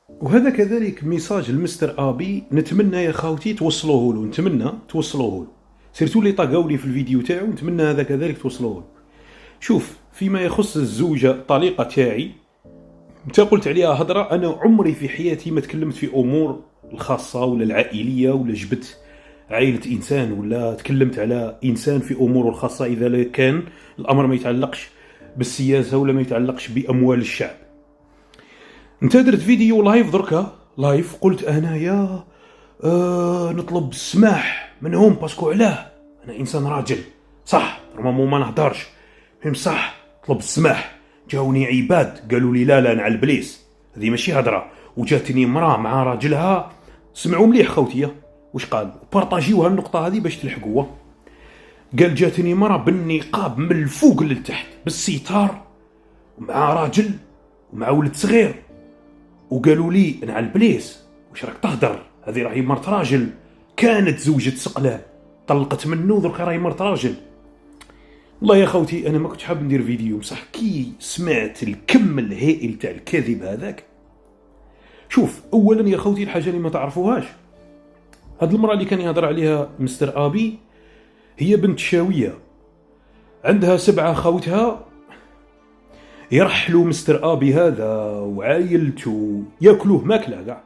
وهذا كذلك ميساج المستر ابي، نتمنى يا خاوتي توصلوه له، نتمنى توصلوه له، سيرتو اللي طاقوا لي في الفيديو تاعو، نتمنى هذا كذلك توصلوه له. شوف، فيما يخص الزوجه الطليقه تاعي، انت قلت عليها هضره، انا عمري في حياتي ما تكلمت في امور الخاصه ولا العائليه، ولا جبت عائله انسان ولا تكلمت على انسان في اموره الخاصه اذا كان الامر ما يتعلقش بالسياسه ولا ما يتعلقش باموال الشعب. انت درت فيديو لايف دركا، لايف، قلت انايا نطلب السماح منهم باسكو علاه انا انسان راجل، صح نورمالمون ما نهدرش، فهم صح، طلب السماح. جاوني عباد قالوا لي لا لا انا على البليس، هذه ماشي هضره. وجاتني مراه مع راجلها، سمعوا مليح خوتيا واش قال، بارطاجيوها النقطه هذه باش تلحقوها. قال جاتني مراه بالنقاب من الفوق للتحت بالسيتار، ومع راجل ومع ولد صغير، وقالوا لي انا على البليس واش راك تهدر، هذه راهي مرت راجل، كانت زوجة سقلاب طلقت منه دركا راهي مرت راجل. والله يا خوتي انا ما كنتش حاب ندير فيديو، بصح كي سمعت الكم الهائل تاع الكذب هذاك. شوف، اولا يا خوتي الحاجه اللي ما تعرفوهاش، هاد المراه اللي كان يهضر عليها مستر ابي هي بنت شاويه، عندها 7 خوتها، يرحلوا مستر ابي هذا وعائلته ياكلوه ماكله كاع.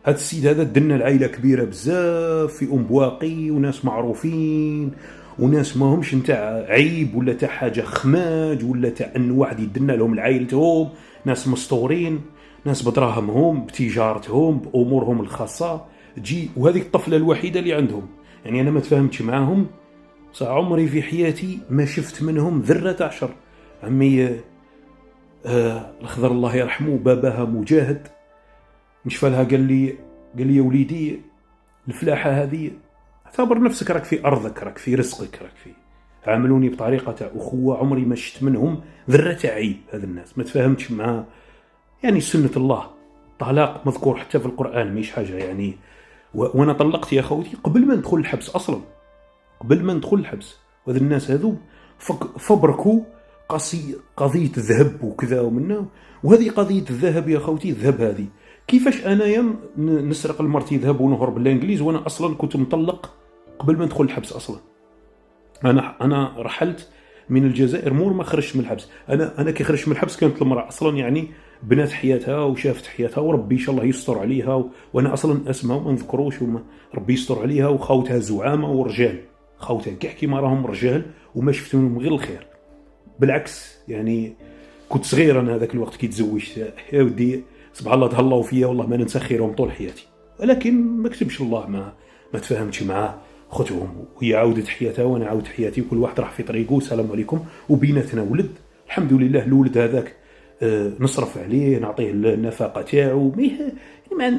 هاد السيد هذا دنا العائله كبيره بزاف في بواقي، وناس معروفين، وناس ما همش نتاع عيب ولا تاع حاجه خماج ولا تاع ان واحد يدنا لهم لعائلتهم، ناس مستورين، ناس بدراهمهم بتجارتهم بامورهم الخاصه تجي. وهذه الطفله الوحيده اللي عندهم، يعني انا ما تفاهمتش معاهم، صح عمري في حياتي ما شفت منهم ذره عشر. عمي الخضر الله يرحمه باباها مجاهد، نشفالها قال لي يا وليدي الفلاحه هذه اعتبر نفسك راك في ارضك، راك في رزقك، راك في، عاملوني بطريقه تاع اخوه، عمري ما شفت منهم ذره عيب. هذا الناس ما تفاهمتش مع، يعني سنه الله، طلاق مذكور حتى في القران مش حاجه يعني. وانا طلقت يا خوتي قبل ما ندخل الحبس اصلا، قبل ما ندخل الحبس. وهذا الناس هذو فبركوا قضيه الذهب وكذا ومنا، وهذه قضيه الذهب يا خوتي، الذهب هذه كيفاش انايا نسرق المرتي ذهب ونهرب بالانجليز وانا اصلا كنت مطلق قبل ما ندخل الحبس اصلا. انا رحلت من الجزائر مور ما خرجت من الحبس. انا كي خرجت من الحبس كانت المراه اصلا يعني بنات حياتها وشافت حياتها، وربي ان شاء الله يستر عليها، وانا اصلا اسمها وما نذكروش، ربي يستر عليها، وخاوتها زعامه ورجال، خاوتها كاع كيما راهم رجال وما شفت منهم غير الخير. بالعكس يعني كنت صغير انا هذاك الوقت كي تزوجت، يا ودي سبحان الله تهلاو فيا، والله ما ننسى خيرهم طول حياتي. ولكن ما كتبش الله، ما تفاهمتش مع خوتهم، وهي عاودت حياتها وانا عاودت حياتي، وكل واحد راح في طريقه، السلام عليكم. وبيناتنا ولد الحمد لله، الولد هذاك نصرف عليه، نعطيه النفقه تاعو،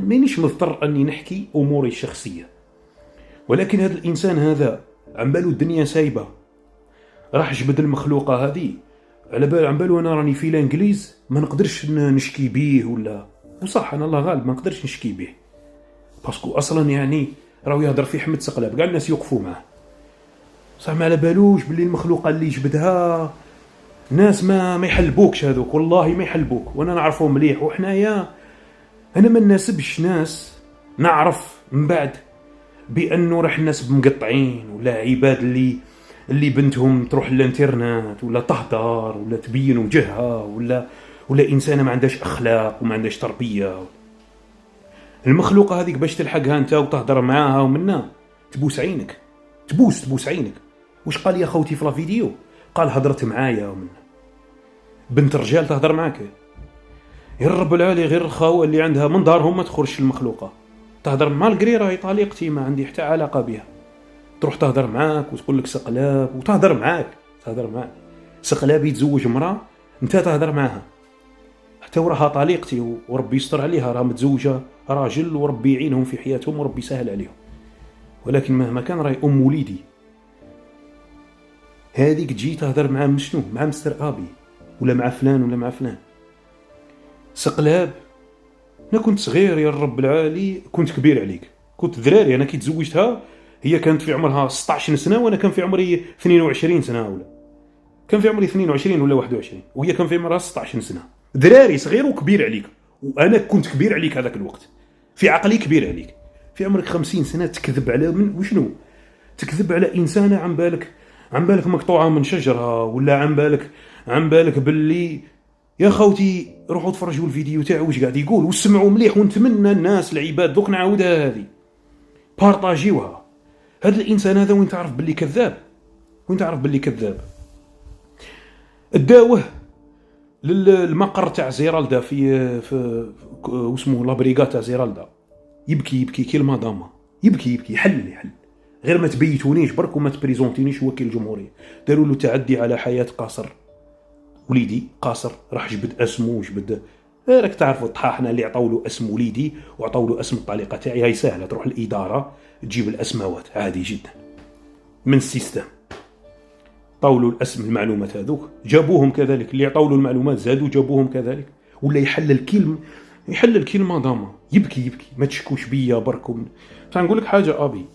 مانيش مضطر اني نحكي اموري الشخصيه. ولكن هذا الانسان هذا عم بالو الدنيا سايبه، راح جبد المخلوقه هذه على بال، عم بالو انا راني في الانجليز ما نقدرش نشكي بيه ولا، وصح انا الله غالب ما نقدرش نشكي بيه، باسكو اصلا يعني راهو يهضر في حمد سقلاب، كاع الناس يوقفوا معاه، صح ما على بالوش باللي المخلوقه اللي جبدها ناس ما يحلبوكش هذوك، والله ما يحلبوك، وانا نعرفهم مليح. وحنايا انا ما نناسبش ناس نعرف من بعد بانه راح الناس مقطعين، ولا عباد اللي بنتهم تروح للانترنت ولا تهدر ولا تبين وجهها، ولا انسانه ما عندهاش اخلاق وما عندهاش تربيه. المخلوقه هذيك باش تلحقها انت وتهدر معاها ومنا تبوس عينك، تبوس عينك. واش قال يا خوتي في الفيديو؟ قال هضرت معايا ومنا بنت رجال تهدر معاك، يا رب العالي غير الخاوه اللي عندها من دارهم ما تخرجش المخلوقه، تهدر مع القريره، هي طليقتي ما عندي حتى علاقه بها، تروح تهدر معاك وتقول لك سقلاب، وتهدر معاك سقلاب يتزوج امراه انت تهدر معاها، حتى وراها طليقتي وربي يستر عليها، راها متزوجه راجل وربي يعينهم في حياتهم وربي يسهل عليهم. ولكن مهما كان راهي ام وليدي، هذيك تجي تهدر مع شنو؟ مع مستر ابي ولا مع فلان ولا مع فلان. سقلاب انا كنت صغير يا رب العالي، كنت كبير عليك، كنت ذراري انا كي تزوجتها، هي كانت في عمرها 16 سنه وانا كان في عمري 22 سنه، ولا كان في عمري 22 ولا 21، وهي كان في عمرها 16 سنه. ذراري صغير وكبير عليك، وانا كنت كبير عليك هذاك الوقت، في عقلي كبير عليك، في عمرك 50 سنه تكذب على من وشنو؟ تكذب على انسانه عن بالك مقطوعه من شجره، ولا عن بالك باللي يا خوتي روحوا تفرجوا الفيديو تاعو واش قاعد يقول وسمعوا مليح، ونتمنى الناس العباد دوك نعاودها هذه بارطاجيوها. هذا الانسان هذا وين تعرف باللي كذاب، اداوه للمقر تاع زيرالدا في واسمه لابريغا تاع زيرالدا، يبكي كلمه ضامه، يبكي يحل غير ما تبيتونيش برك وما تبريزونتينيش وكيل الجمهوريه. داروا له تعدي على حياه قاصر، وليدي قاصر راح جبد اسمه وجبد راك تعرفوا الطحاحنا اللي عطاو له اسم وليدي وعطاو له اسم الطليقه تاعي، هاي سهله تروح الاداره تجيب الاسماوات عادي جدا من السيستم. طاولوا الاسم المعلومات هذوك جابوهم كذلك، اللي عطاو له المعلومات زادوا جابوهم كذلك، ولا يحلل كلمه ضامه، يبكي ما تشكوش بيا بركم. نقول لك حاجه ابي،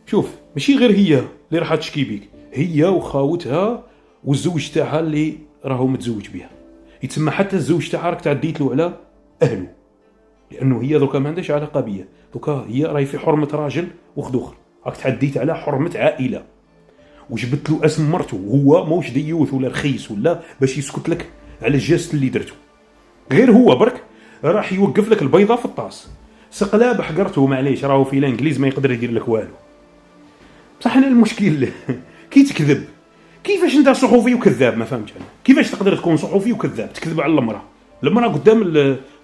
شوف ماشي غير هي اللي راح تشكي بيك، هي وخاوتها والزوج تاعها اللي راهو متزوج بها، يتسمى حتى الزوج تاعها راك تعديت له على اهله، لانه هي دوكا ما عندهاش علاقه بيا، دوكا هي راهي في حرمه راجل وخدوخر، راك تعديت على حرمه عائله، وجبت له اسم مرته، وهو موش ديوث ولا رخيص ولا باش يسكت لك على الجاست اللي درته. غير هو برك راح يوقف لك البيضه في الطاس، سقلاب حقرته معليش راهو في الانجليز ما يقدر يدير لك والو. بصح انا المشكل كي تكذب، كيفاش انت صحفي وكذاب؟ ما فهمتش انا كيفاش تقدر تكون صحفي وكذاب تكذب على المراه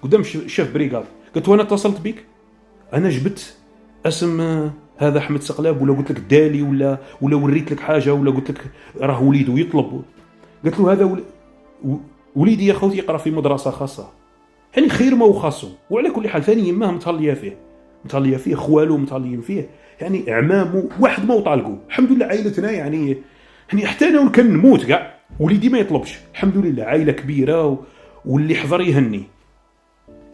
قدام الشيف بريغاد. قلت له انا اتصلت بك، انا جبت اسم هذا احمد سقلاب، ولا قلت لك دالي ولا وريت لك حاجه، ولا قلت لك راه وليده يطلب. قلت له هذا وليدي يا خوتي يقرا في مدرسه خاصه، يعني خير ما هو خاصه. وعلى كل حال ثاني يماه متهليه فيه خوالو متهليين فيه، يعني اعمامه واحد ما وطالقوا. الحمد لله عائلتنا يعني حتى انا كان نموت كاع وليدي ما يطلبش، الحمد لله عائله كبيره واللي حضر يهني.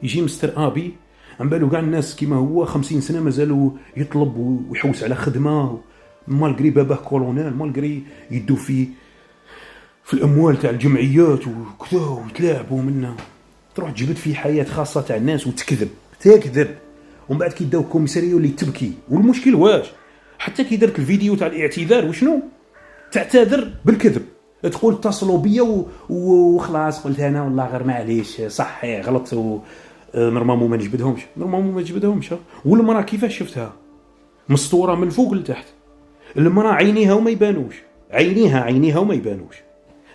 يجي مستر ابي عم بالو كاع الناس كيما هو 50 سنه مازالوا يطلب ويحوس على خدمه، مالغري باباه كولونيل، مالغري يدو في الاموال تاع الجمعيات وكذا ويتلاعبوا منها. تروح تجبد في حياه خاصه تاع الناس تكذب، ومن بعد كي داو الكوميساريه واللي تبكي. والمشكل واش حتى كي درت الفيديو تاع الاعتذار وشنو تعتذر بالكذب، تقول اتصلوا بيا وخلاص قلت انا والله غير معليش صح غلطت نورمالمون ما نجبدهمش. والمراه كيفاش شفتها مسطوره من فوق لتحت، المراه عينيها وما يبانوش، عينيها وما يبانوش.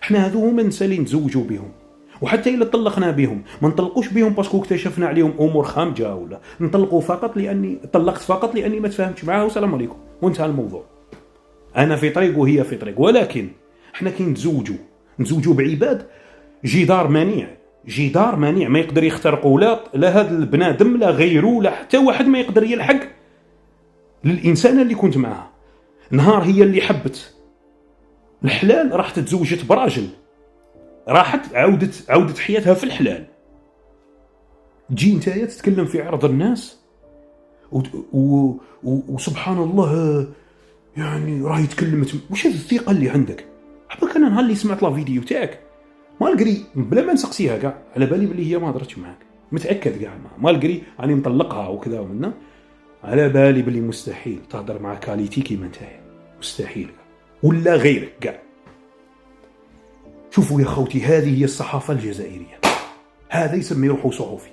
احنا هذو هما النساء اللي نتزوجوا بهم، وحتى الا طلقنا بهم ما نطلقوش بهم باسكو اكتشفنا عليهم امور خامجه، ولا نطلقوا فقط لاني طلقت فقط لاني ما تفاهمتش معاه والسلام عليكم وانتهى الموضوع. انا في طريق وهي في طريق. ولكن احنا كي نتزوجوا بعباد جدار مانع ما يقدر يخترقوا لا هذا البنادم لا غيره، لا حتى واحد ما يقدر يلحق للانسانه اللي كنت معها. نهار هي اللي حبت الحلال راح تتزوجت براجل، راحت عودت حياتها في الحلال. تجي نتايا تتكلم في عرض الناس وسبحان الله يعني راهي تكلمت. وش هذه الثقه اللي عندك؟ حبك انا نهار اللي سمعت لا فيديو تاعك مالقري بلا ما نسقسيها كاع على بالي بلي هي ما هضرتش معاك، متاكد كاع مالقري راني مطلقها وكذا ومنا، على بالي بلي مستحيل تهضر مع كاليتي كيما نتايا، مستحيل ولا غيرك كاع. شوفوا يا خوتي هذه هي الصحافه الجزائريه، هذا يسمي روحه صحفي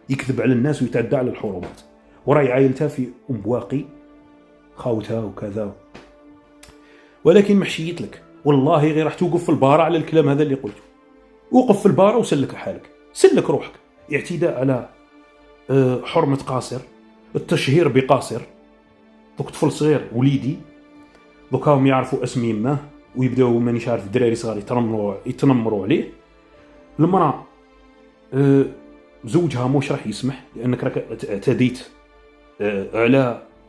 يكذب على الناس ويتعدى على الحرمات، وراي عائلتها في بواقي خاوتها وكذا. ولكن محشيت لك والله غير راح توقف في البارة على الكلام هذا اللي قلته. وقف في البارة وسلك حالك، سلك روحك. اعتداء على حرمة قاصر، التشهير بقاصر. دوك طفل صغير وليدي دوكا هم يعرفوا اسم يماه ويبداو مانيش عارف الدراري صغار يتنمروا عليه. المرأة زوجها موش راح يسمح لانك راك اعتديت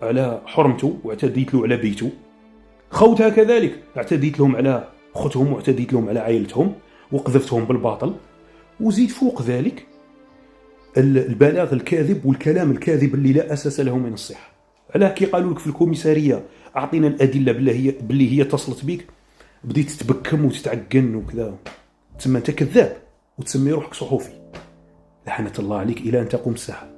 على حرمته واعتديت له على بيته. خوتها كذلك اعتديت لهم على اختهم واعتديت لهم على عائلتهم وقذفتهم بالباطل. وزيد فوق ذلك البلاغ الكاذب والكلام الكاذب اللي لا اساس له من الصحه. علاه كي قالوا لك في الكوميساريه اعطينا الادله باللي هي اتصلت بك، بديت تتبكم وتتعقن وكذا، تسمى انت كذاب وتسمي روحك صحفي. لعنة الله عليك إلى أن تقوم الساعة.